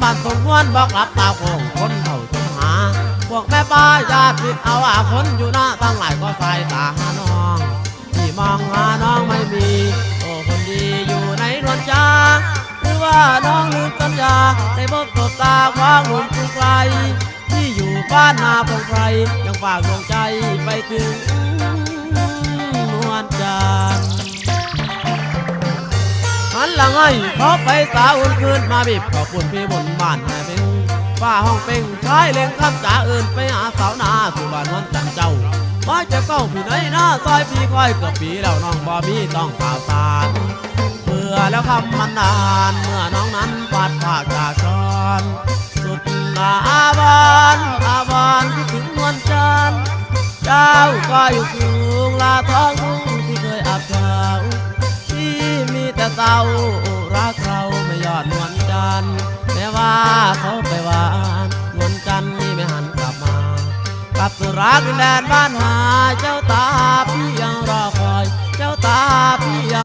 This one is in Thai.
บ้านสมวนบอกรับตาโคงคนเท่าจุหาพวกแม่ป้าญาติผิดเอาคนอยู่หน้าตั้งหลายก็สายตาหาน้องที่มองหาน้องไม่มีโอ้คนดีอยู่ในนวลจาหรือว่าน้องลืมสัญญาได้พบตบตาของหนุ่มผู้ไกลที่อยู่บ้านนาพงไพรยังฝากดวงใจไปถึงนวลจันทร์หันหลังให้เขาไปสาวอุ่นคืนมาบีบขอบคุณพี่บนบ้านแม่เป็นฝ้าห้องเป่งชายเล่งคำจ่าอื่นไปหาสาวนาสู่บ้านนวลจันทร์เจ้าว่าจะเก้าพี่ไหนหน้าซอยพี่คอยเกือบปีแล้วน้องบ่มีต้องข่าวสารเบื่อแล้วคำมันนานเมื่อน้องนั้นปาดผากจากจรสุดอาบานคิดถึงนวลจันทร์เจ้าก็อยู่สูงลาท้องทุ่งที่เคยอาบเช้าที่มีแต่เศร้ารักเราไม่ยอดนวลจันทร์แม้ว่าเขาไปหวานนวลจันทร์นี่ไม่หันกลับมา กลับสู่รักดินแดนบ้านหาเจ้าตา